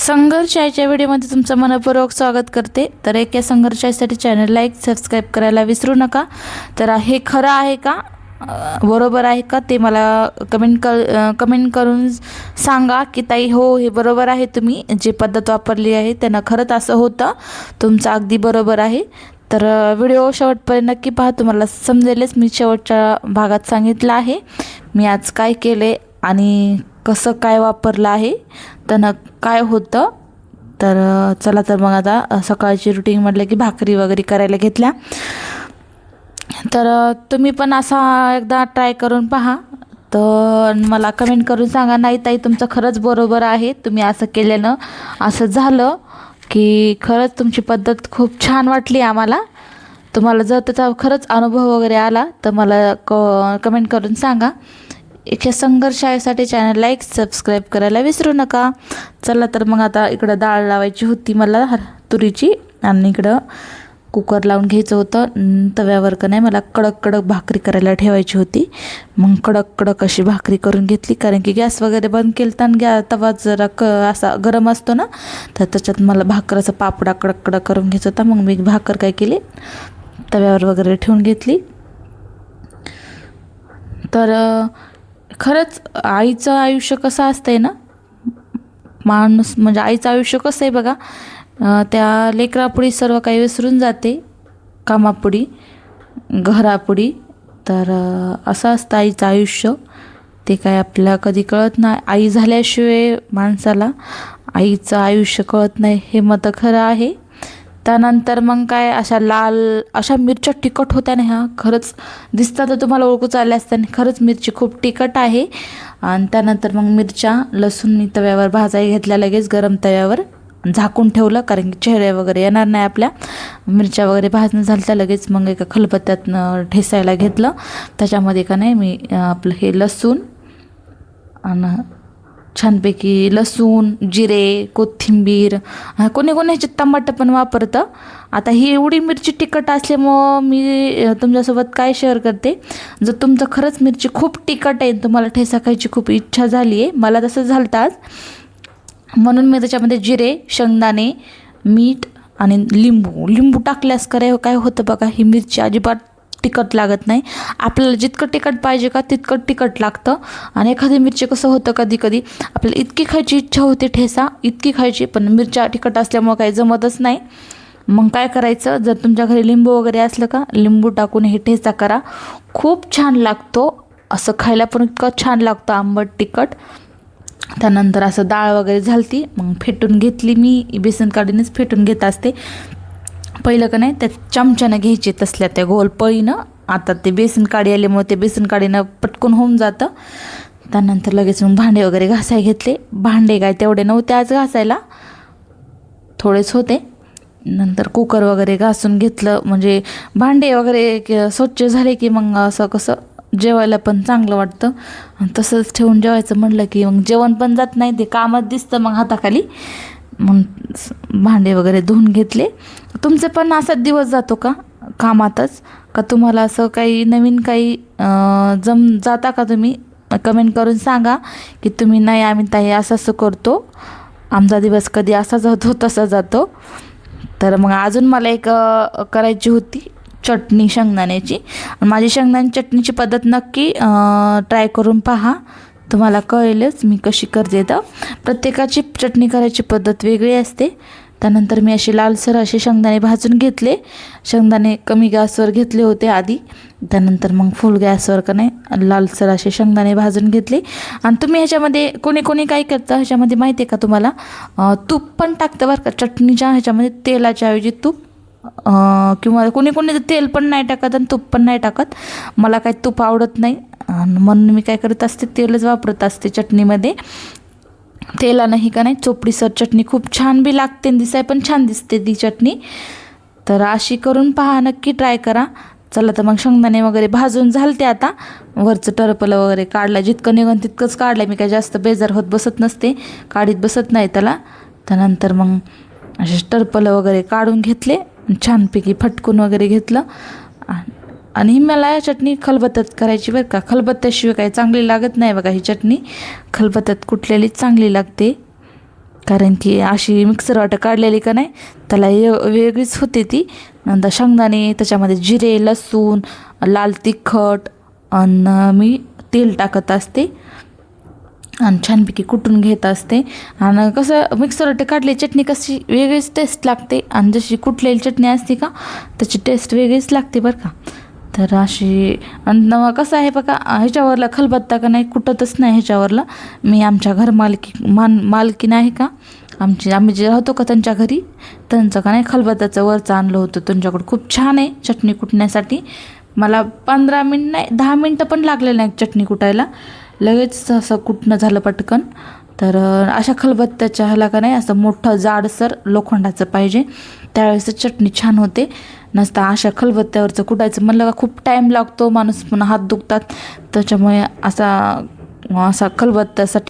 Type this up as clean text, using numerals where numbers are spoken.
संघर्षाच्या व्हिडिओमध्ये तुमचं मनपूर्वक स्वागत करते। तर एक या संघर्षासाठी चॅनल लाईक सबस्क्राईब करायला विसरू नका। तर हे खरं आहे का, बरोबर आहे का ते मला कमेंट करून सांगा की ताई हो हे बरोबर आहे, तुम्ही जे पद्धत वापरली आहे त्यानं खरंच असं होतं, तुमचं अगदी बरोबर आहे। तर व्हिडिओ शेवटपर्यंत नक्की पहा, तुम्हाला समजेलच। मी शेवटच्या भागात सांगितलं आहे मी आज काय केले आणि कसं काय वापरलं आहे, त्यानं काय होतं। तर चला, तर मग आता सकाळची रुटीन म्हटलं की भाकरी वगैरे करायला घेतल्या। तर तुम्ही पण असा एकदा ट्राय करून पहा, तर मला कमेंट करून सांगा नाही ताई तुमचं खरंच बरोबर आहे, तुम्ही असं केल्यानं असं झालं की खरंच तुमची पद्धत खूप छान वाटली आम्हाला। तुम्हाला जर त्याचा खरंच अनुभव वगैरे आला तर मला कमेंट करून सांगा। एक संघर्षासाठी चॅनल लाईक सबस्क्राईब करायला विसरू नका। चला, तर मग आता इकडं डाळ लावायची होती मला तुरीची, आणि इकडं कुकर लावून घ्यायचं होतं तव्यावर का नाही, मला कडक कडक भाकरी करायला ठेवायची होती। मग कडक कडक अशी भाकरी करून घेतली, कारण की गॅस वगैरे बंद केलं तर तवा जरा असा गरम असतो ना, तर त्याच्यात मला भाकराचा पापडा कडक कडक करून घ्यायचा होता। मग मी भाकर काय केली, तव्यावर वगैरे ठेवून घेतली। तर खरंच आईचं आयुष्य कसं असतंय ना, माणूस म्हणजे आईचं आयुष्य कसं आहे बघा, त्या लेकरापुढी सर्व काही विसरून जाते, कामापुढी घरापुढी। तर असं असतं आईचं आयुष्य, ते काय आपल्याला कधी कळत नाही। आई झाल्याशिवाय माणसाला आईचं आयुष्य कळत नाही, हे मत खरं आहे। त्यानंतर मग काय, अशा मिरच्या तिखट होत्या ना, ह्या खरंच दिसतात तर तुम्हाला ओळखूच आल्या असताना, खरंच मिरची खूप तिखट आहे। आणि त्यानंतर मग मिरच्या लसूण मी तव्यावर भाजायला घेतल्या, लगेच गरम तव्यावर झाकून ठेवलं, कारण की चेहरे वगैरे येणार नाही आपल्या। मिरच्या वगैरे भाजणं झालं तर लगेच मग एका खलबत्त्यात ठेसायला घेतलं। त्याच्यामध्ये का नाही मी आपलं हे लसूण आणि छानपैकी लसूण, जिरे, कोथिंबीर, कोणी कोणी ह्याच्यात टमाटर पण वापरतं। आता ही एवढी मिरची तिखट असल्यामुळं मी तुमच्यासोबत काय शेअर करते, जर तुमचं खरंच मिरची खूप तिखट आहे, तुम्हाला ठेसा खायची खूप इच्छा झाली आहे, मला तसं झालं आज, म्हणून मी त्याच्यामध्ये जिरे, शेंगदाणे, मीठ आणि लिंबू टाकल्यास काय होतं बघा, ही मिरची अजिबात तिखट लागत नाही। आपल्याला जितकं तिखट पाहिजे का तितकं तिखट लागतं। आणि एखादी मिरची कसं होतं, कधी कधी आपल्याला इतकी खायची इच्छा होते, ठेसा इतकी खायची, पण मिरच्या तिखट असल्यामुळं काही जमतच नाही। मग काय करायचं, जर तुमच्या घरी लिंबू वगैरे असलं का, लिंबू टाकून हे ठेचा करा, खूप छान लागतो। असं खायला पण इतकं छान लागतं, आंबट तिखट। त्यानंतर असं डाळ वगैरे झालती, मग फेटून घेतली, मी बेसन काढूनच फेटून घेत असते। पहिलं का नाही त्या चमच्यानं घ्यायचे, तसल्या त्या गोल पळीनं। आता ते बेसन काढी आल्यामुळे ते बेसन काढीनं पटकन होऊन जातं। त्यानंतर लगेच मग भांडे वगैरे घासायला घेतले। भांडे काय तेवढे नव्हते आज घासायला, थोडेच होते। नंतर कुकर वगैरे घासून घेतलं, म्हणजे भांडे वगैरे स्वच्छ झाले की मग असं कसं जेवायला पण चांगलं वाटतं। तसंच ठेवून जेवायचं म्हटलं की मग जेवण पण जात नाही, ते कामच दिसतं मग हाताखाली। मग भांडे वगैरे धुवून घेतले। तुमचं पण असाच दिवस जातो का कामातच, का तुम्हाला असं काही नवीन काही जाता का, तुम्ही कमेंट करून सांगा की तुम्ही नाही आम्ही ताई असं असं करतो, आमचा दिवस कधी असा जातो तसा जातो। तर मग अजून मला एक करायची होती चटणी शेंगदाण्याची। माझी शेंगदाणे चटणीची पद्धत नक्की ट्राय करून पहा, तुम्हाला कळेलच मी कशी करते। तर प्रत्येकाची चटणी करायची पद्धत वेगळी असते। त्यानंतर मी असे लालसर असे शेंगदाणे भाजून घेतले। शेंगदाणे कमी गॅसवर घेतले होते आधी, त्यानंतर मग फुल गॅसवर का नाही लालसर असे शेंगदाणे भाजून घेतले। आणि तुम्ही ह्याच्यामध्ये कोणी काय करतं, ह्याच्यामध्ये माहिती आहे का तुम्हाला, तूप पण टाकतं बरं का चटणीच्या ह्याच्यामध्ये, तेलाच्या ऐवजी तूप, किंवा कोणी तेल पण नाही टाकत आणि तूप पण नाही टाकत। मला काय तूप आवडत नाही, म्हणून मी काय करत असते, तेलच वापरत असते चटणीमध्ये। तेलानं ही का नाही चोपडीसर चटणी खूप छान बी लागते, दिसाय पण छान दिसते ती चटणी। तर अशी करून पहा, नक्की ट्राय करा। चला, तर मग शेंगदाणे वगैरे भाजून झालते, आता वरचं टरपलं वगैरे काढलं, जितकं निघन तितकंच काढलं, मी काय जास्त बेजार होत बसत नसते, काढीत बसत नाही त्याला। त्यानंतर मग असे टरपलं वगैरे काढून घेतले, छानपैकी फटकून वगैरे घेतलं। आणि मला चटणी खलबत्त्यात करायची बरं का, खलबत्त्याशिवाय काही चांगली लागत नाही बघा ही चटणी, खलबत्त्यात कुटलेलीच चांगली लागते। कारण की अशी मिक्सर वाटं काढलेली का नाही त्याला वेगळीच होते ती. नंतर शेंगदाणे, त्याच्यामध्ये जिरे, लसूण, लाल तिखट आणि मी तेल टाकत असते आणि छानपैकी कुटून घेत असते. आणि कसं मिक्सर काढली चटणी कशी वेगळीच टेस्ट लागते आणि जशी कुटलेली चटणी असते का त्याची टेस्ट वेगळीच लागते बरं का. तर अशी आणि कसं आहे बघा ह्याच्यावरला खलबत्ता का नाही कुटतच नाही ह्याच्यावरला. मी आमच्या मालकीन आहे का आम्ही जे राहतो का त्यांच्या घरी त्यांचं का नाही खलबत्त्याचं वरचं आणलं होतं त्यांच्याकडं. खूप छान आहे चटणी कुटण्यासाठी. मला 15 मिनिट नाही 10 मिनटं पण लागले नाही चटणी कुटायला, लगेच असं कुटणं झालं पटकन. तर अशा खलबत्त्याच्या ह्याला का नाही असं मोठं जाडसर लोखंडाचं पाहिजे, त्यावेळेस चटणी छान होते. नसता अशा खलबत्त्यावरचं कुटायचं म्हणलं का खूप टाईम लागतो, माणूस पुन्हा हात दुखतात. त्याच्यामुळे असा खलबत्त्यासाठी